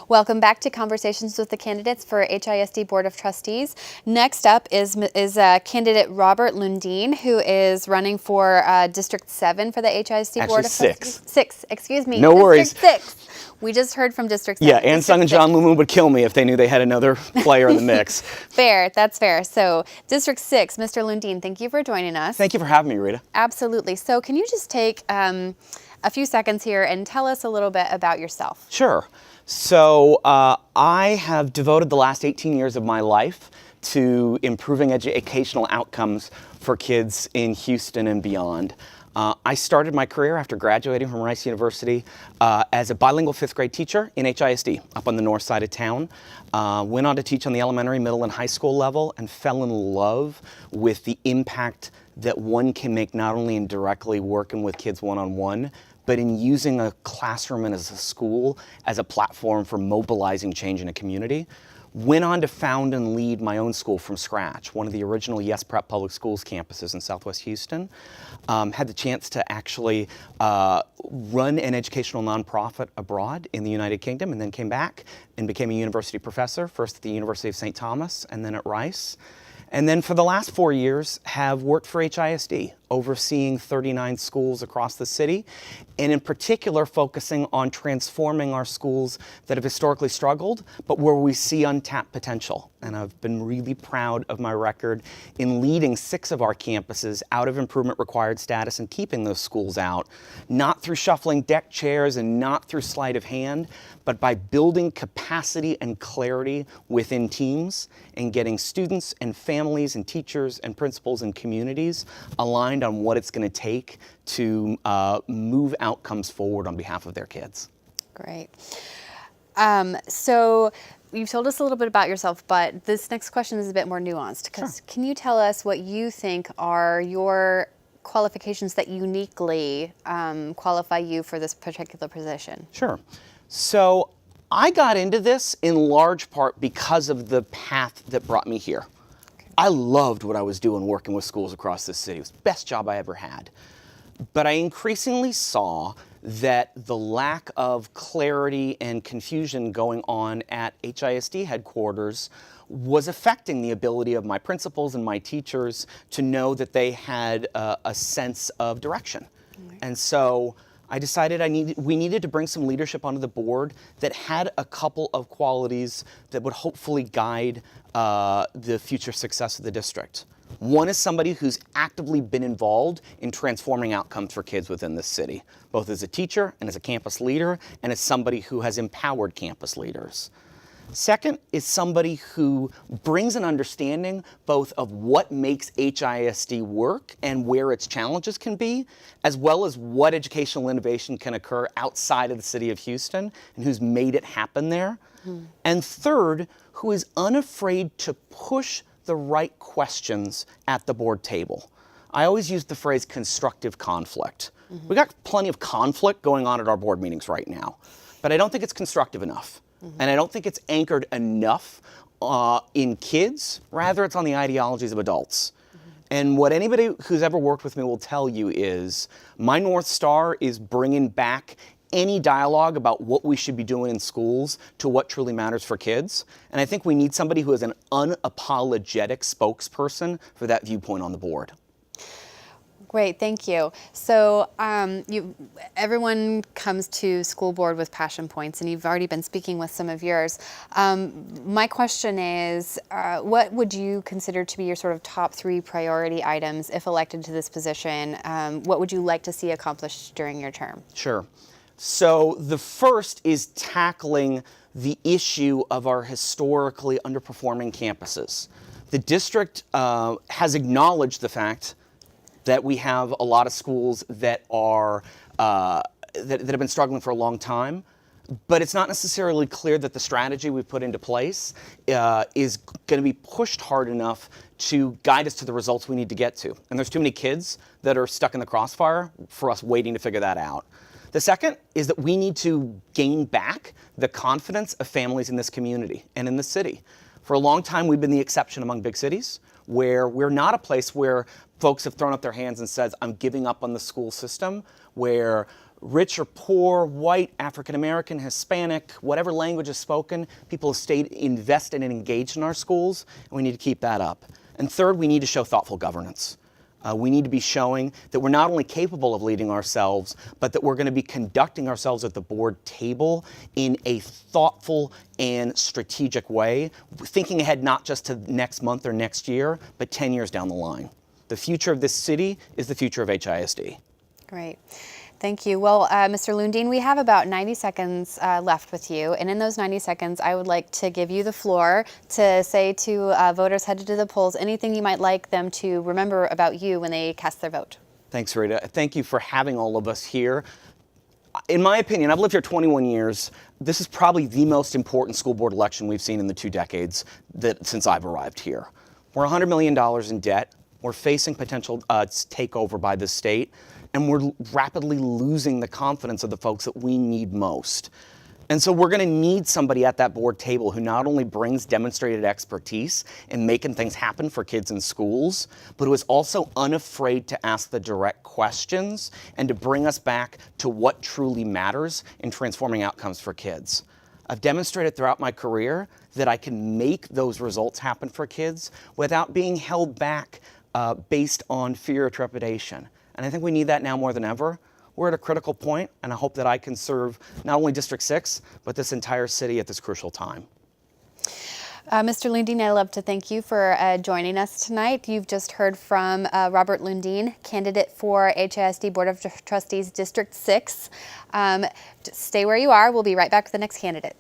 Welcome back to Conversations with the Candidates for HISD Board of Trustees. Next up is candidate Robert Lundin, who is running for District 7 for the HISD Board of Trustees. 6, excuse me. No worries. District 6. We just heard from District 7. Yeah, Ann Sung and John Lumu would kill me if they knew they had another player in the mix. Fair, that's fair. So District 6, Mr. Lundin, thank you for joining us. Thank you for having me, Rita. Absolutely. So can you just take a few seconds here and tell us a little bit about yourself? Sure. So I have devoted the last 18 years of my life to improving educational outcomes for kids in Houston and beyond. I started my career after graduating from Rice University as a bilingual 5th grade teacher in HISD up on the north side of town. Went on to teach on the elementary, middle, and high school level and fell in love with the impact that one can make not only in directly working with kids one-on-one, but in using a classroom and as a school as a platform for mobilizing change in a community. Went on to found and lead my own school from scratch, one of the original Yes Prep Public Schools campuses in Southwest Houston. Had the chance to actually run an educational nonprofit abroad in the United Kingdom, and then came back and became a university professor, first at the University of St. Thomas and then at Rice. And then for the last 4 years have worked for HISD, overseeing 39 schools across the city, and in particular focusing on transforming our schools that have historically struggled, but where we see untapped potential. And I've been really proud of my record in leading 6 of our campuses out of improvement required status and keeping those schools out, not through shuffling deck chairs and not through sleight of hand, but by building capacity and clarity within teams and getting students and families and teachers and principals and communities aligned on what it's going to take to move outcomes forward on behalf of their kids. Great. So you've told us a little bit about yourself, but this next question is a bit more nuanced. Sure. Can you tell us what you think are your qualifications that uniquely qualify you for this particular position? Sure. So I got into this in large part because of the path that brought me here. Okay. I loved what I was doing working with schools across the city. It was the best job I ever had. But I increasingly saw that the lack of clarity and confusion going on at HISD headquarters was affecting the ability of my principals and my teachers to know that they had a sense of direction. Okay. And so I decided we needed to bring some leadership onto the board that had a couple of qualities that would hopefully guide the future success of the district. One is somebody who's actively been involved in transforming outcomes for kids within this city, both as a teacher and as a campus leader, and as somebody who has empowered campus leaders. Second is somebody who brings an understanding both of what makes HISD work and where its challenges can be, as well as what educational innovation can occur outside of the city of Houston and who's made it happen there. Mm-hmm. And third, who is unafraid to push the right questions at the board table. I always use the phrase constructive conflict. Mm-hmm. We got plenty of conflict going on at our board meetings right now, but I don't think it's constructive enough. Mm-hmm. And I don't think it's anchored enough in kids. Rather, it's on the ideologies of adults. Mm-hmm. And what anybody who's ever worked with me will tell you is my North Star is bringing back any dialogue about what we should be doing in schools to what truly matters for kids. And I think we need somebody who is an unapologetic spokesperson for that viewpoint on the board. Great, thank you. So everyone comes to school board with passion points, and you've already been speaking with some of yours. My question is, what would you consider to be your sort of top 3 priority items if elected to this position? What would you like to see accomplished during your term? Sure. So the first is tackling the issue of our historically underperforming campuses. The district has acknowledged the fact that we have a lot of schools that are that have been struggling for a long time, but it's not necessarily clear that the strategy we've put into place is going to be pushed hard enough to guide us to the results we need to get to. And there's too many kids that are stuck in the crossfire for us waiting to figure that out. The second is that we need to gain back the confidence of families in this community and in the city. For a long time, we've been the exception among big cities, where we're not a place where folks have thrown up their hands and said, I'm giving up on the school system, where rich or poor, white, African American, Hispanic, whatever language is spoken, people have stayed invested and engaged in our schools, and we need to keep that up. And third, we need to show thoughtful governance. We need to be showing that we're not only capable of leading ourselves, but that we're going to be conducting ourselves at the board table in a thoughtful and strategic way, thinking ahead not just to next month or next year, but 10 years down the line. The future of this city is the future of HISD. Great. Thank you. Well, Mr. Lundin, we have about 90 seconds left with you. And in those 90 seconds, I would like to give you the floor to say to voters headed to the polls anything you might like them to remember about you when they cast their vote. Thanks, Rita. Thank you for having all of us here. In my opinion, I've lived here 21 years. This is probably the most important school board election we've seen in the 2 decades since I've arrived here. We're $100 million in debt. We're facing potential takeover by the state, and we're rapidly losing the confidence of the folks that we need most. And so we're going to need somebody at that board table who not only brings demonstrated expertise in making things happen for kids in schools, but who is also unafraid to ask the direct questions and to bring us back to what truly matters in transforming outcomes for kids. I've demonstrated throughout my career that I can make those results happen for kids without being held back based on fear or trepidation. And I think we need that now more than ever. We're at a critical point, and I hope that I can serve not only District 6, but this entire city at this crucial time. Mr. Lundin, I'd love to thank you for joining us tonight. You've just heard from Robert Lundin, candidate for HISD Board of Trustees District 6. Stay where you are. We'll be right back with the next candidate.